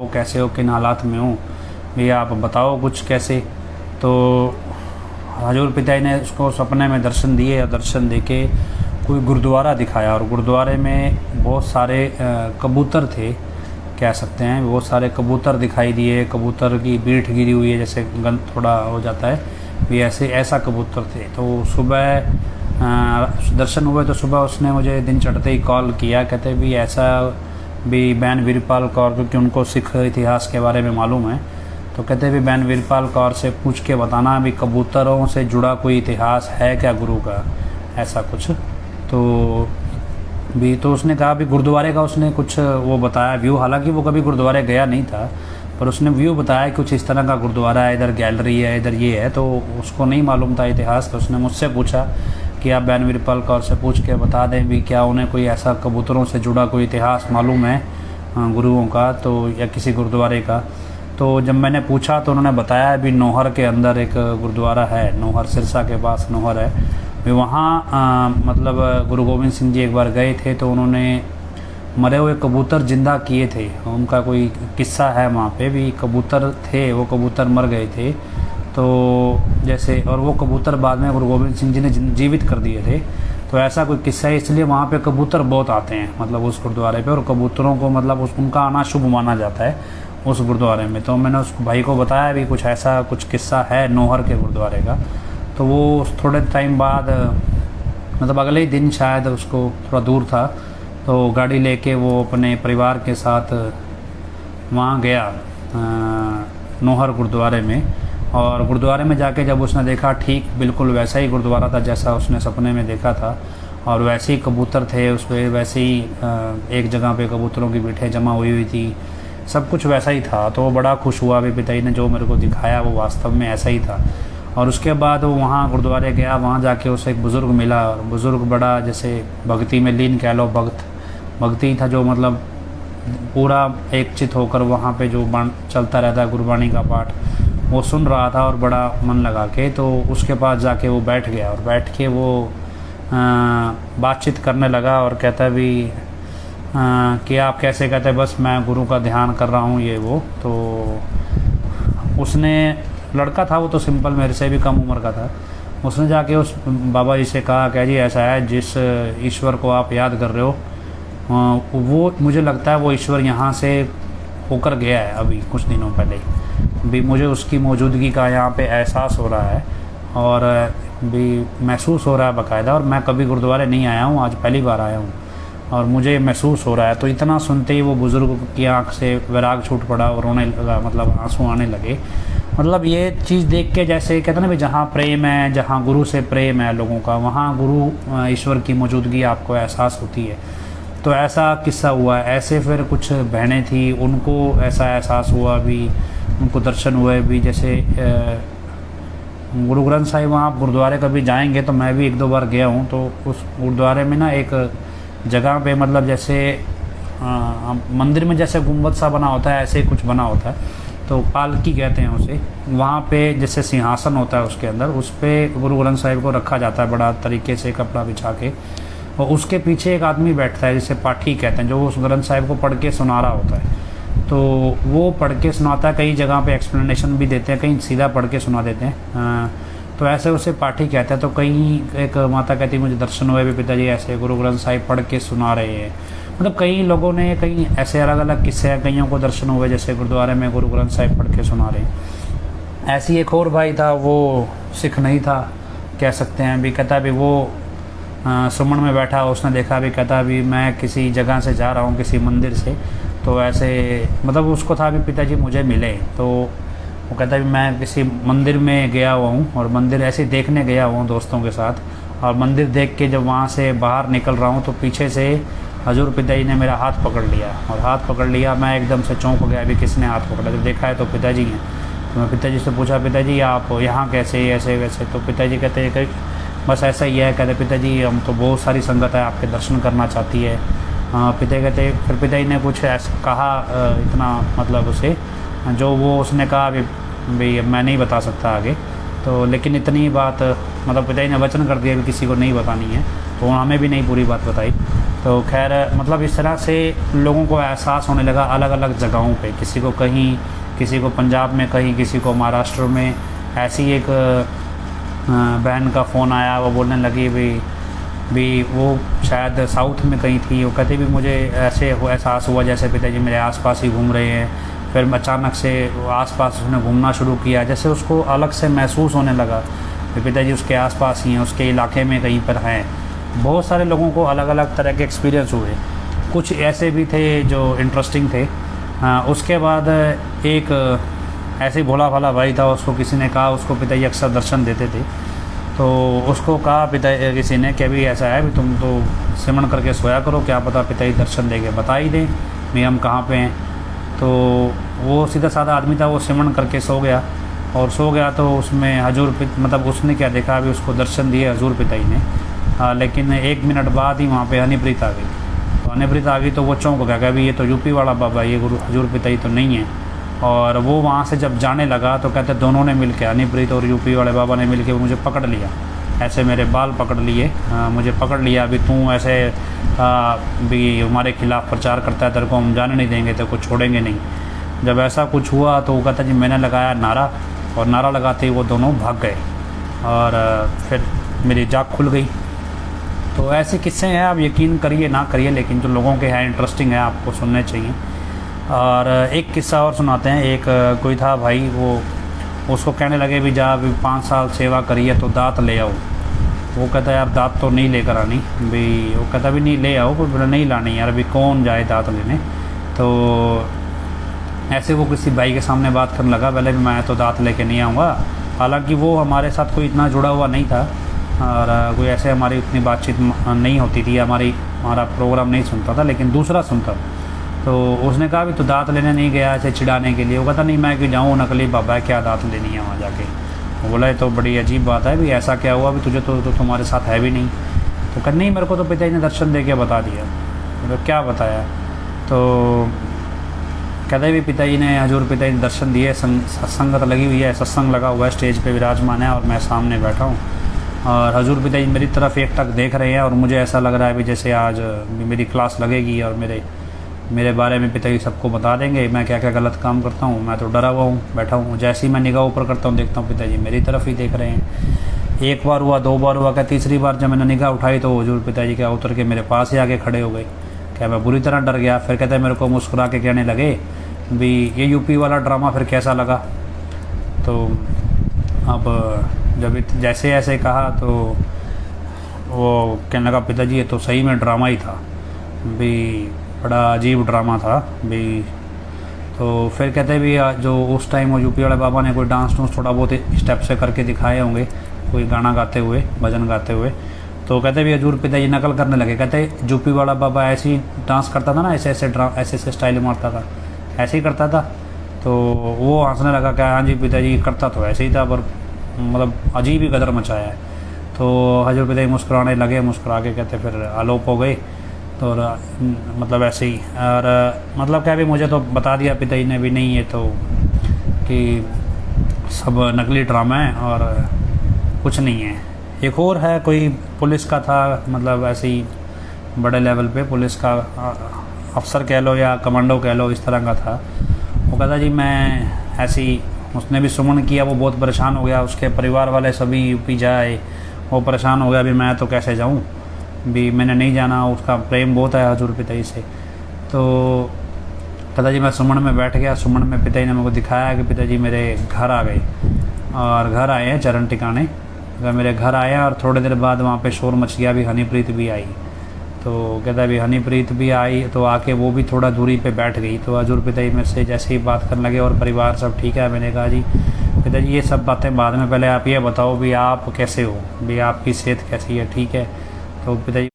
वो कैसे हो, किन हालात में हो भैया आप बताओ कुछ कैसे। तो हजूर पिताजी ने उसको सपने में दर्शन दिए और दर्शन देके कोई गुरुद्वारा दिखाया और गुरुद्वारे में बहुत सारे कबूतर थे, कह सकते हैं बहुत सारे कबूतर दिखाई दिए। कबूतर की बीठ गिरी हुई है, जैसे गंद थोड़ा हो जाता है भी, ऐसा कबूतर थे। तो सुबह दर्शन हुए तो सुबह उसने मुझे दिन चढ़ते ही कॉल किया, कहते भी ऐसा भी बहन वीरपाल कौर, क्योंकि उनको सिख इतिहास के बारे में मालूम है, तो कहते भी बहन वीरपाल कौर से पूछ के बताना भी कबूतरों से जुड़ा कोई इतिहास है क्या गुरु का, ऐसा कुछ। तो उसने कहा भी गुरुद्वारे का उसने कुछ वो बताया व्यू, हालांकि वो कभी गुरुद्वारे गया नहीं था, पर उसने व्यू बताया कुछ इस तरह का गुरुद्वारा है, इधर गैलरी है, इधर ये है। तो उसको नहीं मालूम था इतिहास, तो उसने मुझसे पूछा कि आप बहन वीरपाल कौर से पूछ के बता दें भी क्या उन्हें कोई ऐसा कबूतरों से जुड़ा कोई इतिहास मालूम है गुरुओं का, तो या किसी गुरुद्वारे का। तो जब मैंने पूछा तो उन्होंने बताया भी नौहर के अंदर एक गुरुद्वारा है, नौहर सिरसा के पास नौहर है भी, वहाँ मतलब गुरु गोविंद सिंह जी एक बार गए थे तो उन्होंने मरे हुए कबूतर जिंदा किए थे। उनका कोई किस्सा है वहाँ पे भी, कबूतर थे वो कबूतर मर गए थे तो जैसे, और वो कबूतर बाद में गुरु गोविंद सिंह जी ने जीवित कर दिए थे। तो ऐसा कोई किस्सा है, इसलिए वहाँ पे कबूतर बहुत आते हैं मतलब उस गुरुद्वारे पे, और कबूतरों को मतलब उनका आना शुभ माना जाता है उस गुरुद्वारे में। तो मैंने उस भाई को बताया भी कुछ ऐसा कुछ किस्सा है नौहर के गुरुद्वारे का। तो वो थोड़े टाइम बाद मतलब अगले ही दिन शायद, उसको थोड़ा दूर था तो गाड़ी लेके वो अपने परिवार के साथ वहाँ गया नौहर गुरुद्वारे में। और गुरुद्वारे में जाके जब उसने देखा, ठीक बिल्कुल वैसा ही गुरुद्वारा था जैसा उसने सपने में देखा था, और वैसे ही कबूतर थे उस पर, वैसे ही एक जगह पे कबूतरों की बीठें जमा हुई थी, सब कुछ वैसा ही था। तो वो बड़ा खुश हुआ भी, पिताजी ने जो मेरे को दिखाया वो वास्तव में ऐसा ही था। और उसके बाद वो वहाँ गुरुद्वारे गया, वहाँ जाके उसे एक बुज़ुर्ग मिला, और बुज़ुर्ग बड़ा जैसे भक्ति में लीन कह लो, भक्ति था, जो मतलब पूरा एक चित होकर वहाँ पे जो चलता रहता है गुरबाणी का पाठ वो सुन रहा था और बड़ा मन लगा के। तो उसके पास जाके वो बैठ गया और बैठ के वो बातचीत करने लगा और कहता भी कि आप कैसे, कहते बस मैं गुरु का ध्यान कर रहा हूँ ये वो। तो उसने, लड़का था वो तो सिंपल, मेरे से भी कम उम्र का था, उसने जाके उस बाबा जी से कहा क्या जी ऐसा है, जिस ईश्वर को आप याद कर रहे हो वो मुझे लगता है वो ईश्वर यहाँ से होकर गया है अभी कुछ दिनों पहले भी, मुझे उसकी मौजूदगी का यहाँ पे एहसास हो रहा है और भी महसूस हो रहा है बाकायदा। और मैं कभी गुरुद्वारे नहीं आया हूँ, आज पहली बार आया हूँ और मुझे महसूस हो रहा है। तो इतना सुनते ही वो बुज़ुर्ग की आंख से वैराग छूट पड़ा और रोने लगा, मतलब आंसू आने लगे। मतलब ये चीज़ देख के जैसे कहते हैं ना भी, जहाँ प्रेम है, जहाँ गुरु से प्रेम है लोगों का, वहाँ गुरु ईश्वर की मौजूदगी आपको एहसास होती है। तो ऐसा किस्सा हुआ है। ऐसे फिर कुछ बहनें थी, उनको ऐसा एहसास हुआ भी, उनको दर्शन हुए भी। जैसे गुरु ग्रंथ साहिब, वहाँ आप गुरुद्वारे कभी जाएंगे तो मैं भी एक दो बार गया हूँ, तो उस गुरुद्वारे में ना एक जगह पे मतलब जैसे मंदिर में जैसे गुंबद सा बना होता है, ऐसे कुछ बना होता है, तो पालकी कहते हैं उसे। वहाँ पे जैसे सिंहासन होता है उसके अंदर, उस पर गुरु ग्रंथ साहिब को रखा जाता है बड़ा तरीके से कपड़ा बिछा के, और उसके पीछे एक आदमी बैठता है जिसे पाठी कहते हैं, जो उस ग्रंथ साहिब को पढ़ के सुना रहा होता है। तो वो पढ़ के सुनाता है, कई जगह पे एक्सप्लेनेशन भी देते हैं, कहीं सीधा पढ़ के सुना देते हैं। तो ऐसे उसे पाठी कहते हैं। तो कहीं एक माता कहती मुझे दर्शन हुए भी पिताजी ऐसे गुरु ग्रंथ साहिब पढ़ के सुना रहे हैं। मतलब कई लोगों ने, कई ऐसे अलग अलग किस्से हैं, कईयों को दर्शन हुए जैसे गुरुद्वारे में गुरु ग्रंथ साहिब पढ़ के सुना रहे हैं। ऐसी एक और भाई था, वो सिख नहीं था कह सकते हैं भी, कहता भी वो सुमन में बैठा, उसने देखा भी, कहता भी मैं किसी जगह से जा रहा हूँ किसी मंदिर से, तो ऐसे मतलब उसको था भी पिताजी मुझे मिले। तो वो कहता भी मैं किसी मंदिर में गया हुआ हूँ और मंदिर ऐसे देखने गया हुआ हूँ दोस्तों के साथ, और मंदिर देख के जब वहाँ से बाहर निकल रहा हूँ तो पीछे से हजूर पिताजी ने मेरा हाथ पकड़ लिया, और हाथ पकड़ लिया, मैं एकदम से चौंक गया भी किसने हाथ पकड़ा। जब देखा है तो पिताजी हैं। तो मैं पिताजी से पूछा पिताजी आप यहाँ कैसे, ऐसे वैसे। तो पिताजी कहते हैं कि बस ऐसा ही है। कहते पिताजी हम तो बहुत सारी संगत है आपके दर्शन करना चाहती है। पिताजी कहते, फिर पिताजी ने कुछ ऐसा कहा इतना मतलब उसे, जो वो उसने कहा भी मैं नहीं बता सकता आगे। तो लेकिन इतनी बात मतलब पिताजी ने वचन कर दिया कि किसी को नहीं बतानी है, तो हमें भी नहीं पूरी बात बताई। तो खैर मतलब इस तरह से लोगों को एहसास होने लगा अलग अलग जगहों पे, किसी को कहीं, किसी को पंजाब में कहीं, किसी को महाराष्ट्र में। ऐसी एक बहन का फ़ोन आया, वो बोलने लगी भी वो शायद साउथ में कहीं थी। वो कहती भी मुझे ऐसे एहसास हुआ जैसे पिताजी मेरे आसपास ही घूम रहे हैं। फिर अचानक से आसपास उसने घूमना शुरू किया, जैसे उसको अलग से महसूस होने लगा कि पिताजी उसके आसपास ही हैं, उसके इलाके में कहीं पर हैं। बहुत सारे लोगों को अलग अलग तरह के एक्सपीरियंस हुए, कुछ ऐसे भी थे जो इंटरेस्टिंग थे। उसके बाद एक ऐसे ही भोला भाला भाई था, उसको किसी ने कहा, उसको पिताजी अक्सर दर्शन देते थे, तो उसको कहा पिता किसी ने कि अभी ऐसा है भी तुम तो सिमरन करके सोया करो, क्या पता पिताजी दर्शन दे के बता ही दें भी हम कहाँ पे हैं। तो वो सीधा साधा आदमी था, वो सिमरन करके सो गया, और सो गया तो उसमें हजूर मतलब उसने क्या देखा, अभी उसको दर्शन दिए हजूर पिताजी ने। लेकिन 1 मिनट बाद ही वहाँ पे हनीप्रीत आ गई। तो हनीप्रीत आ गई तो वो चौंक गया कि अभी ये तो यूपी वाला बाबा, ये गुरु हजूर पिताजी तो नहीं है। और वो वहाँ से जब जाने लगा तो कहते दोनों ने मिल के, हनीप्रीत और यूपी वाले बाबा ने मिल के मुझे पकड़ लिया, ऐसे मेरे बाल पकड़ लिए, मुझे पकड़ लिया, अभी तू ऐसे भी हमारे खिलाफ़ प्रचार करता है, तेरे को हम जाने नहीं देंगे, तेरे को छोड़ेंगे नहीं। जब ऐसा कुछ हुआ तो वो कहता जी मैंने लगाया नारा, और नारा लगाते ही वो दोनों भाग गए, और फिर मेरी जाग खुल गई। तो ऐसे किस्से हैं, आप यकीन करिए ना करिए, लेकिन जो लोगों के हैं इंटरेस्टिंग है, आपको सुनने चाहिए। और एक किस्सा और सुनाते हैं। एक कोई था भाई, वो उसको कहने लगे भी जा भी 5 साल सेवा करी है तो दाँत ले आओ। वो कहता यार दाँत तो नहीं लेकर आनी भी, वो कहता भी नहीं ले आओ, पर बोला नहीं लानी यार, अभी कौन जाए दाँत लेने। तो ऐसे वो किसी भाई के सामने बात करने लगा, पहले भी मैं तो दाँत लेके नहीं आऊँगा। हालांकि वो हमारे साथ कोई इतना जुड़ा हुआ नहीं था, और कोई ऐसे हमारी उतनी बातचीत नहीं होती थी, हमारा प्रोग्राम नहीं सुनता था, लेकिन दूसरा सुनता। तो उसने कहा भी तो दाँत लेने नहीं गया ऐसे चिढ़ाने के लिए। वो कहता नहीं मैं क्यों जाऊँ, नकली बाबा है, क्या दाँत लेनी है वहाँ जाके। वो बोला ये तो बड़ी अजीब बात है भी, ऐसा क्या हुआ भी, तुझे तो तुम्हारे साथ है भी नहीं। तो कहते नहीं मेरे को तो पिताजी ने दर्शन दे के बता दिया। तो क्या बताया, तो कहते भी पिताजी ने, हजूर पिताजी ने दर्शन दिए, संगत लगी हुई है, सत्संग लगा हुआ है, स्टेज पे विराजमान है और मैं सामने बैठा हूँ, और हजूर पिताजी मेरी तरफ एक टक देख रहे हैं, और मुझे ऐसा लग रहा है भी जैसे आज मेरी क्लास लगेगी और मेरे बारे में पिताजी सबको बता देंगे मैं क्या क्या गलत काम करता हूँ। मैं तो डरा हुआ हूँ, बैठा हूँ। जैसे ही मैं निगाह ऊपर करता हूँ देखता हूँ पिताजी मेरी तरफ ही देख रहे हैं। एक बार हुआ, 2 बार हुआ, क्या तीसरी बार जब मैंने निगाह उठाई तो हजूर पिताजी क्या उतर के मेरे पास ही आके खड़े हो गए। क्या मैं बुरी तरह डर गया। फिर कहते हैं मेरे को मुस्कुरा के कहने लगे भी ये यूपी वाला ड्रामा फिर कैसा लगा। तो अब जब जैसे ऐसे कहा तो वो कहने लगा पिताजी ये तो सही में ड्रामा ही था भी, बड़ा अजीब ड्रामा था भी। तो फिर कहते भी जो उस टाइम वो यूपी वाले बाबा ने कोई डांस थोड़ा बहुत स्टेप से करके दिखाए होंगे, कोई गाना गाते हुए, भजन गाते हुए। तो कहते भी हजूर पिताजी नकल करने लगे। कहते यूपी वाला बाबा ऐसे ही डांस करता था ना, ऐसे ऐसे स्टाइल मारता था, ऐसे ही करता था। तो वो हंसने लगा, क्या हाँ जी पिताजी करता तो ऐसे ही था, पर मतलब अजीब ही गदर मचाया है। तो हजूर पिताजी मुस्कुराने लगे, मुस्कुरा के कहते फिर आलोप हो गए। तो मतलब ऐसे ही, और मतलब क्या भी मुझे तो बता दिया पिताजी ने भी नहीं ये तो कि सब नकली ड्रामा है और कुछ नहीं है। एक और है, कोई पुलिस का था, मतलब ऐसे ही बड़े लेवल पे पुलिस का अफसर कह लो या कमांडो कह लो, इस तरह का था। वो कहता जी मैं ऐसे ही, उसने भी सुमन किया, वो बहुत परेशान हो गया, उसके परिवार वाले सभी यूपी जाए, वो परेशान हो गया भी मैं तो कैसे जाऊँ भी, मैंने नहीं जाना, उसका प्रेम बहुत है हजूर पिताजी से। तो पिताजी मैं सुमन में बैठ गया। सुमन में पिताजी ने मेरे को दिखाया कि पिताजी मेरे घर आ गए, और घर आए हैं चरण टिकाने। अगर मेरे घर आए और थोड़ी देर बाद वहाँ पे शोर मच गया भी, हनीप्रीत भी आई। तो कहता भी हनीप्रीत भी आई, तो आके वो भी थोड़ा दूरी पे बैठ गई। तो हजूर पिताजी मेरे से जैसे ही बात करने लगे और परिवार सब ठीक है, मैंने कहा जी पिताजी ये सब बातें बाद में, पहले आप ये बताओ भी आप कैसे हो, भी आपकी सेहत कैसी है, ठीक है। तो पिताजी